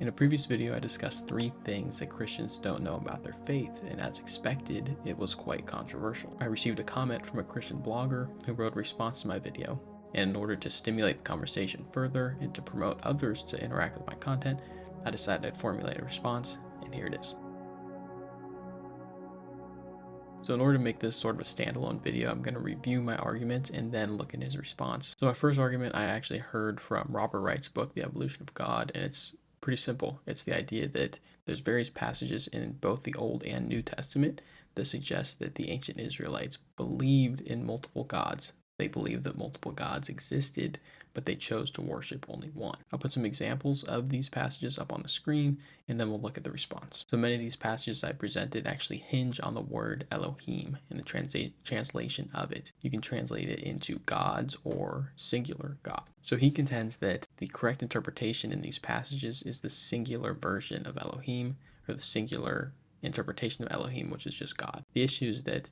In a previous video, I discussed 3 things that Christians don't know about their faith, and as expected, it was quite controversial. I received a comment from a Christian blogger who wrote a response to my video, and in order to stimulate the conversation further and to promote others to interact with my content, I decided I'd formulate a response, and here it is. So in order to make this sort of a standalone video, I'm going to review my arguments and then look at his response. So my first argument I actually heard from Robert Wright's book, The Evolution of God, and it's pretty simple. It's the idea that there's various passages in both the Old and New Testament that suggest that the ancient Israelites believed in multiple gods. They believed that multiple gods existed, but they chose to worship only one. I'll put some examples of these passages up on the screen, and then we'll look at the response. So many of these passages I presented actually hinge on the word Elohim in the translation of it. You can translate it into gods or singular God. So he contends that the correct interpretation in these passages is the singular version of Elohim, or the singular interpretation of Elohim, which is just God. The issue is that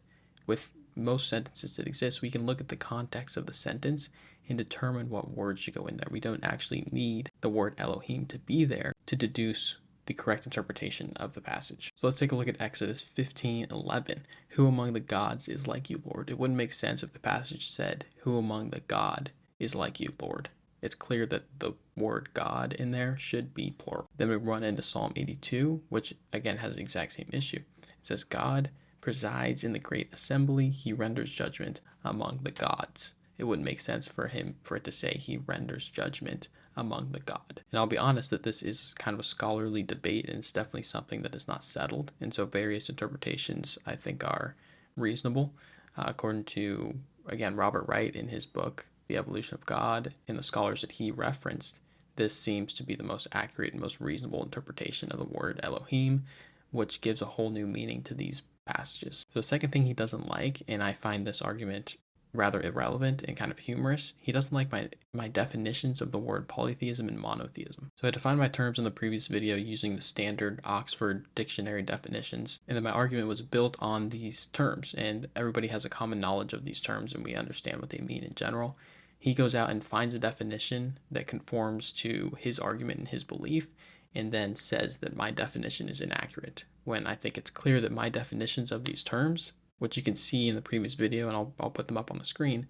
with most sentences that exist, we can look at the context of the sentence and determine what words should go in there. We don't actually need the word Elohim to be there to deduce the correct interpretation of the passage. So let's take a look at Exodus 15:11. Who among the gods is like you, Lord? It wouldn't make sense if the passage said, who among the God is like you, Lord? It's clear that the word God in there should be plural. Then we run into Psalm 82, which again has the exact same issue. It says, God presides in the great assembly, he renders judgment among the gods. It wouldn't make sense for it to say he renders judgment among the God. And I'll be honest that this is kind of a scholarly debate, and it's definitely something that is not settled. And so various interpretations I think are reasonable. According to, again, Robert Wright in his book, The Evolution of God, and the scholars that he referenced, this seems to be the most accurate and most reasonable interpretation of the word Elohim, which gives a whole new meaning to these passages. So the second thing he doesn't like, and I find this argument rather irrelevant and kind of humorous, he doesn't like my definitions of the word polytheism and monotheism. So I defined my terms in the previous video using the standard Oxford Dictionary definitions, and then my argument was built on these terms, and everybody has a common knowledge of these terms and we understand what they mean in general. He goes out and finds a definition that conforms to his argument and his belief, and then says that my definition is inaccurate, when I think it's clear that my definitions of these terms, which you can see in the previous video, and I'll put them up on the screen,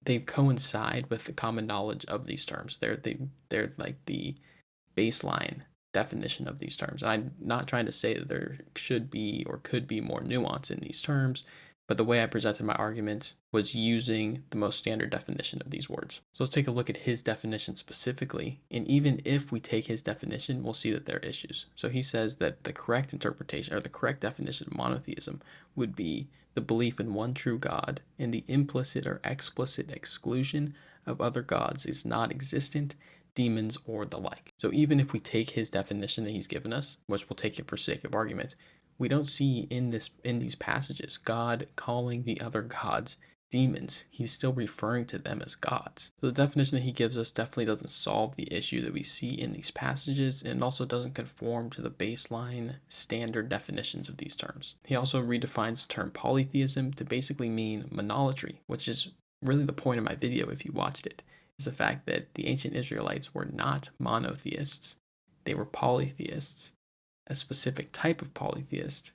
they coincide with the common knowledge of these terms. They're like the baseline definition of these terms. And I'm not trying to say that there should be or could be more nuance in these terms, but the way I presented my arguments was using the most standard definition of these words. So let's take a look at his definition specifically. And even if we take his definition, we'll see that there are issues. So he says that the correct interpretation, or the correct definition of monotheism, would be the belief in one true God, and the implicit or explicit exclusion of other gods is not existent, demons, or the like. So even if we take his definition that he's given us, which we'll take it for sake of argument, we don't see in these passages God calling the other gods demons. He's still referring to them as gods. So the definition that he gives us definitely doesn't solve the issue that we see in these passages, and also doesn't conform to the baseline standard definitions of these terms. He also redefines the term polytheism to basically mean monolatry, which is really the point of my video if you watched it, is the fact that the ancient Israelites were not monotheists, they were polytheists. A specific type of polytheist,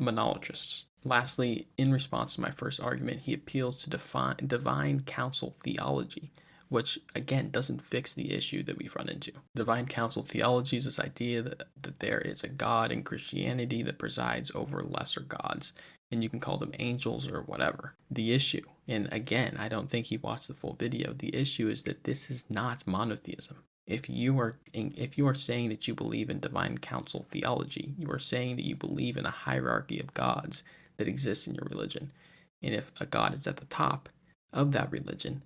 monolatrists. Lastly, in response to my first argument, he appeals to divine council theology, which again doesn't fix the issue that we've run into. Divine council theology is this idea that there is a God in Christianity that presides over lesser gods, and you can call them angels or whatever. The issue, and again, I don't think he watched the full video, the issue is that this is not monotheism. If you are saying that you believe in divine council theology, you are saying that you believe in a hierarchy of gods that exists in your religion. And if a god is at the top of that religion,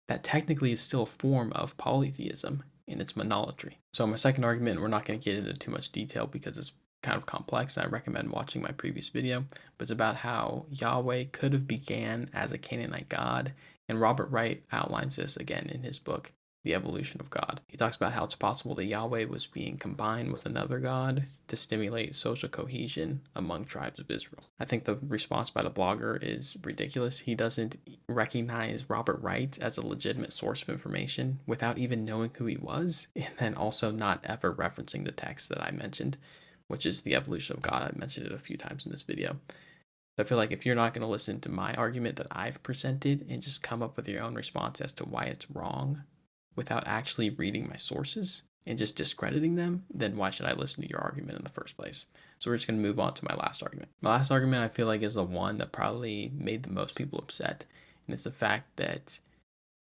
that technically is still a form of polytheism, and it's monolatry. So my second argument, we're not going to get into too much detail because it's kind of complex. I recommend watching my previous video, but it's about how Yahweh could have began as a Canaanite god, and Robert Wright outlines this again in his book, the evolution of God. He talks about how it's possible that Yahweh was being combined with another God to stimulate social cohesion among tribes of Israel. I think the response by the blogger is ridiculous. He doesn't recognize Robert Wright as a legitimate source of information without even knowing who he was, and then also not ever referencing the text that I mentioned, which is the evolution of God. I mentioned it a few times in this video. I feel like if you're not going to listen to my argument that I've presented and just come up with your own response as to why it's wrong without actually reading my sources and just discrediting them, then why should I listen to your argument in the first place? So we're just going to move on to my last argument. My last argument I feel like is the one that probably made the most people upset, and it's the fact that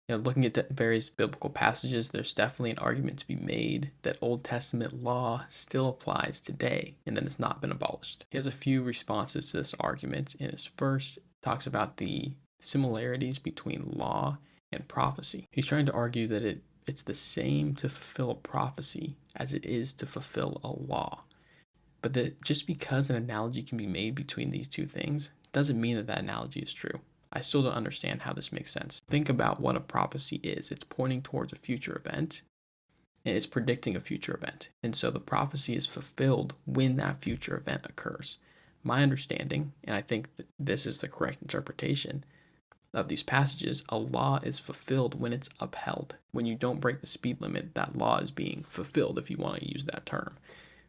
looking at various biblical passages, there's definitely an argument to be made that Old Testament law still applies today and that it's not been abolished. He has a few responses to this argument. In his first, talks about the similarities between law and prophecy. He's trying to argue that it's the same to fulfill a prophecy as it is to fulfill a law. But that just because an analogy can be made between these two things doesn't mean that analogy is true. I still don't understand how this makes sense. Think about what a prophecy is. It's pointing towards a future event, and it's predicting a future event. And so the prophecy is fulfilled when that future event occurs. My understanding, and I think that this is the correct interpretation of these passages, a law is fulfilled when it's upheld. When you don't break the speed limit, that law is being fulfilled, if you want to use that term.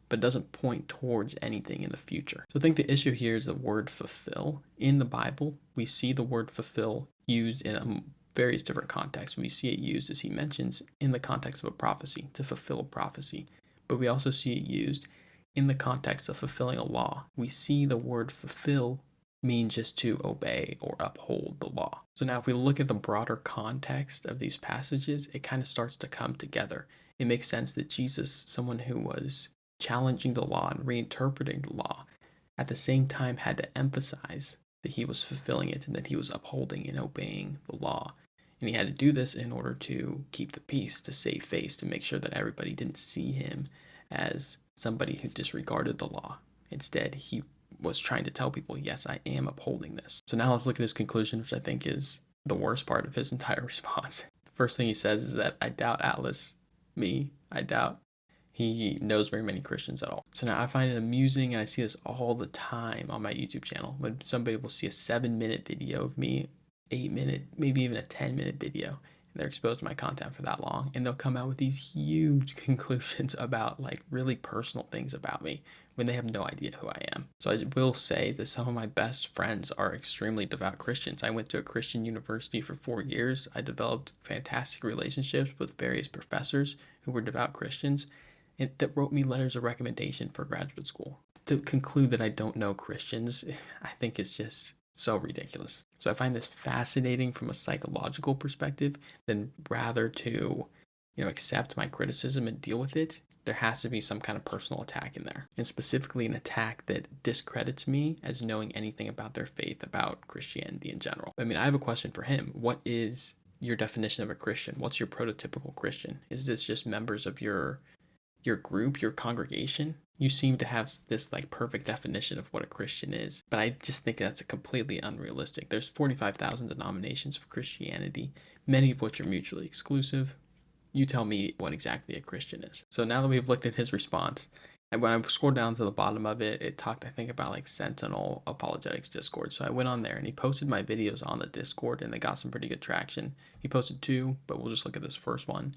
But it doesn't point towards anything in the future. So I think the issue here is the word fulfill. In the Bible, we see the word fulfill used in various different contexts. We see it used, as he mentions, in the context of a prophecy, to fulfill a prophecy. But we also see it used in the context of fulfilling a law. We see the word fulfill mean just to obey or uphold the law. So now if we look at the broader context of these passages, it kind of starts to come together. It makes sense that Jesus, someone who was challenging the law and reinterpreting the law, at the same time had to emphasize that he was fulfilling it and that he was upholding and obeying the law. And he had to do this in order to keep the peace, to save face, to make sure that everybody didn't see him as somebody who disregarded the law. Instead, he was trying to tell people, yes, I am upholding this. So now let's look at his conclusion, which I think is the worst part of his entire response. The first thing he says is that I doubt Atlas, I doubt he knows very many Christians at all. So now I find it amusing, and I see this all the time on my YouTube channel, when somebody will see a 7-minute video of me, 8-minute, maybe even a 10-minute video, and they're exposed to my content for that long, and they'll come out with these huge conclusions about like really personal things about me when they have no idea who I am. So I will say that some of my best friends are extremely devout Christians. I went to a Christian university for 4 years. I developed fantastic relationships with various professors who were devout Christians, and that wrote me letters of recommendation for graduate school. To conclude that I don't know Christians, I think it's just so ridiculous. So I find this fascinating from a psychological perspective, then rather to, accept my criticism and deal with it, there has to be some kind of personal attack in there. And specifically an attack that discredits me as knowing anything about their faith, about Christianity in general. I mean, I have a question for him. What is your definition of a Christian? What's your prototypical Christian? Is this just members of your group, your congregation? You seem to have this like perfect definition of what a Christian is, but I just think that's completely unrealistic. There's 45,000 denominations of Christianity, many of which are mutually exclusive. You tell me what exactly a Christian is. So now that we've looked at his response, and when I scrolled down to the bottom of it, it talked, I think, about like Sentinel Apologetics Discord. So I went on there and he posted my videos on the Discord, and they got some pretty good traction. He posted 2, but we'll just look at this first one.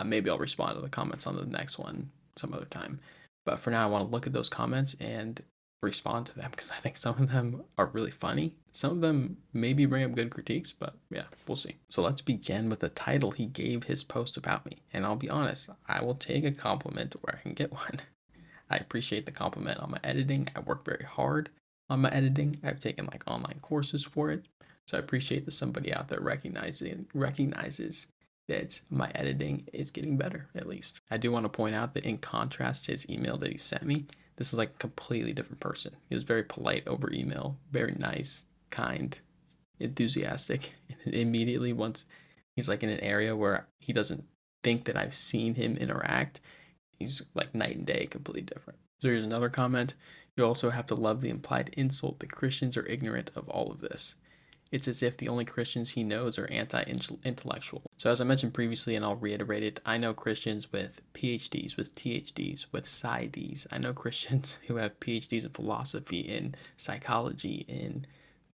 Maybe I'll respond to the comments on the next one some other time. But for now, I want to look at those comments and respond to them, because I think some of them are really funny. Some of them maybe bring up good critiques, but yeah, we'll see. So let's begin with the title he gave his post about me. And I'll be honest, I will take a compliment where I can get one. I appreciate the compliment on my editing. I work very hard on my editing. I've taken like online courses for it. So I appreciate that somebody out there recognizes that my editing is getting better, at least. I do want to point out that in contrast to his email that he sent me, this is like a completely different person. He was very polite over email, very nice, kind, enthusiastic. And immediately once he's like in an area where he doesn't think that I've seen him interact, he's like night and day, completely different. So here's another comment. You also have to love the implied insult that Christians are ignorant of all of this. It's as if the only Christians he knows are anti-intellectual. So as I mentioned previously, and I'll reiterate it, I know Christians with PhDs, with THDs, with PsyDs. I know Christians who have PhDs in philosophy, in psychology, in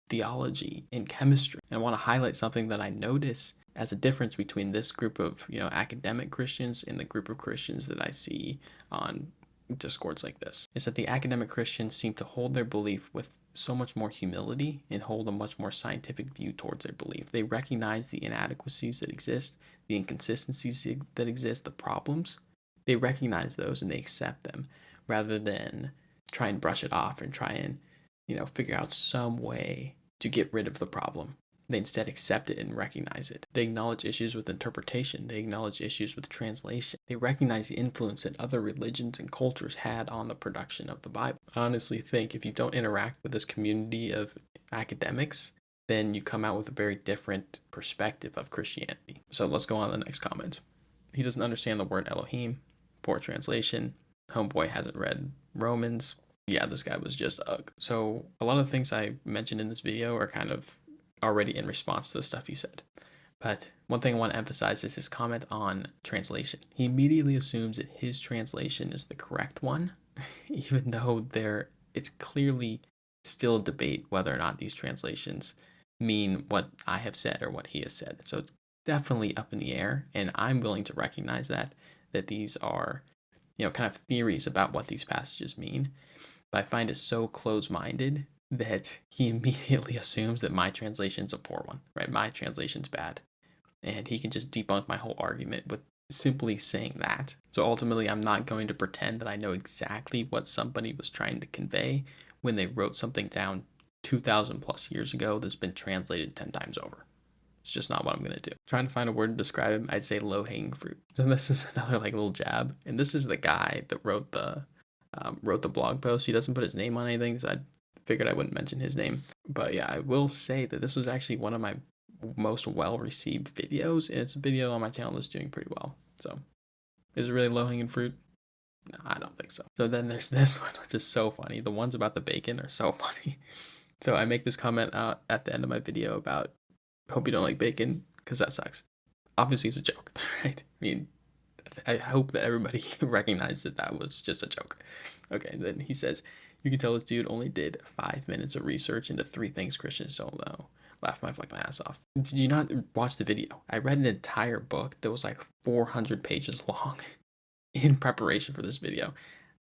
theology, in chemistry. And I want to highlight something that I notice as a difference between this group of, academic Christians and the group of Christians that I see on discords like this, is that the academic Christians seem to hold their belief with so much more humility and hold a much more scientific view towards their belief. They recognize the inadequacies that exist, the inconsistencies that exist, the problems. They recognize those and they accept them rather than try and brush it off and try and, figure out some way to get rid of the problem. They instead accept it and recognize it. They acknowledge issues with interpretation. They acknowledge issues with translation. They recognize the influence that other religions and cultures had on the production of the Bible. I honestly think if you don't interact with this community of academics, then you come out with a very different perspective of Christianity. So let's go on to the next comment. He doesn't understand the word Elohim. Poor translation. Homeboy hasn't read Romans. Yeah, this guy was just ugh. So a lot of the things I mentioned in this video are kind of already in response to the stuff he said. But one thing I want to emphasize is his comment on translation. He immediately assumes that his translation is the correct one, even though it's clearly still a debate whether or not these translations mean what I have said or what he has said. So it's definitely up in the air, and I'm willing to recognize that these are, kind of theories about what these passages mean. But I find it so close-minded that he immediately assumes that my translation's a poor one, right? My translation's bad. And he can just debunk my whole argument with simply saying that. So ultimately, I'm not going to pretend that I know exactly what somebody was trying to convey when they wrote something down 2,000 plus years ago that's been translated 10 times over. It's just not what I'm going to do. Trying to find a word to describe him, I'd say low-hanging fruit. So this is another little jab. And this is the guy that wrote the blog post. He doesn't put his name on anything, so I figured I wouldn't mention his name. But yeah, I will say that this was actually one of my most well-received videos, and it's a video on my channel that's doing pretty well. So is it really low-hanging fruit? No, I don't think so. So then there's this one, which is so funny. The ones about the bacon are so funny. So I make this comment out at the end of my video about, hope you don't like bacon, because that sucks. Obviously it's a joke, right? I mean, I hope that everybody recognized that was just a joke. Okay, and then he says, you can tell this dude only did 5 minutes of research into 3 things Christians don't know. Laugh my fucking ass off. Did you not watch the video? I read an entire book that was like 400 pages long in preparation for this video.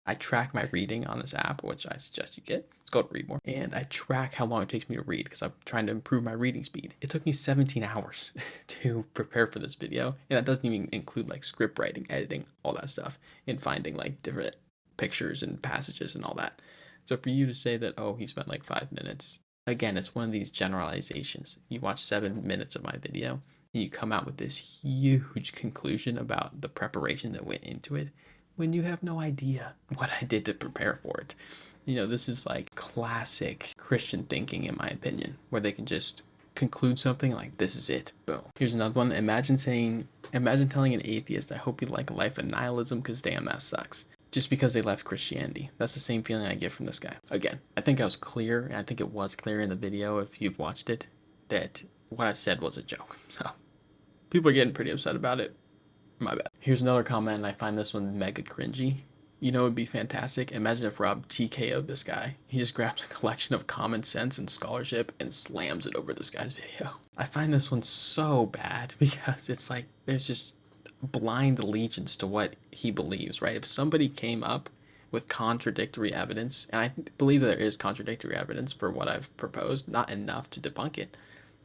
I track my reading on this app, which I suggest you get. It's called Read More. And I track how long it takes me to read because I'm trying to improve my reading speed. It took me 17 hours to prepare for this video. And that doesn't even include like script writing, editing, all that stuff, and finding like different pictures and passages and all that. So for you to say that, oh, he spent like 5 minutes, again, it's one of these generalizations. You watch 7 minutes of my video and you come out with this huge conclusion about the preparation that went into it when you have no idea what I did to prepare for it. This is like classic Christian thinking, in my opinion, where they can just conclude something like, this is it, boom. Here's another one. Imagine telling an atheist, I hope you like a life of nihilism, because damn, that sucks. Just because they left Christianity. That's the same feeling I get from this guy. Again, I think I was clear, and I think it was clear in the video, if you've watched it, that what I said was a joke. So people are getting pretty upset about it. My bad. Here's another comment, and I find this one mega cringy. It would be fantastic. Imagine if Rob TKO'd this guy. He just grabs a collection of common sense and scholarship and slams it over this guy's video. I find this one so bad because it's like there's just blind allegiance to what he believes, right? If somebody came up with contradictory evidence, and I believe there is contradictory evidence for what I've proposed, not enough to debunk it,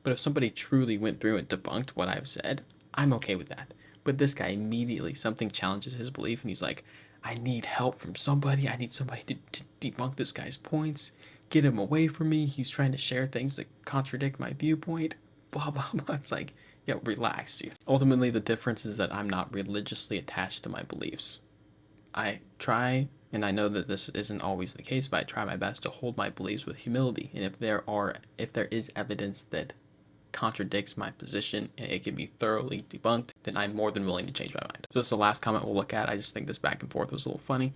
but if somebody truly went through and debunked what I've said, I'm okay with that. But this guy immediately, something challenges his belief, and he's like, I need help from somebody. I need somebody to debunk this guy's points. Get him away from me. He's trying to share things that contradict my viewpoint. Blah, blah, blah. It's like, yo, relax, dude. Ultimately, the difference is that I'm not religiously attached to my beliefs. I try, and I know that this isn't always the case, but I try my best to hold my beliefs with humility. And if there is evidence that contradicts my position and it can be thoroughly debunked, then I'm more than willing to change my mind. So this is the last comment we'll look at. I just think this back and forth was a little funny.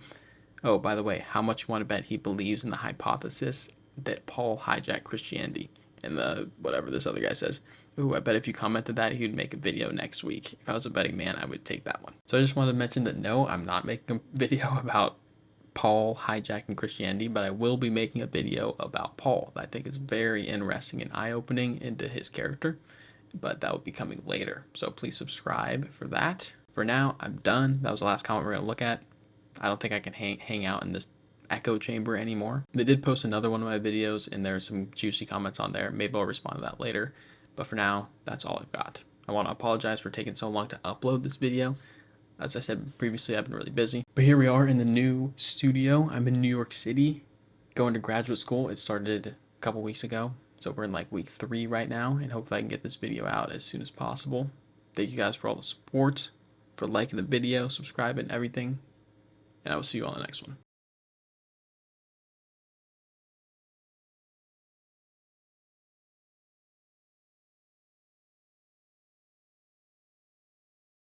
Oh, by the way, how much you want to bet he believes in the hypothesis that Paul hijacked Christianity And the whatever this other guy says, ooh, I bet if you commented that, he would make a video next week. If I was a betting man, I would take that one. So I just wanted to mention that no, I'm not making a video about Paul hijacking Christianity, but I will be making a video about Paul that I think is very interesting and eye-opening into his character, but that will be coming later. So please subscribe for that. For now, I'm done. That was the last comment we're going to look at. I don't think I can hang out in this echo chamber anymore. They did post another one of my videos, and there's some juicy comments on there. Maybe I'll respond to that later. But for now, that's all I've got. I want to apologize for taking so long to upload this video. As I said previously, I've been really busy. But here we are in the new studio. I'm in New York City, going to graduate school. It started a couple weeks ago. So we're in like week 3 right now, and hopefully I can get this video out as soon as possible. Thank you guys for all the support, for liking the video, subscribing, everything. And I will see you on the next one.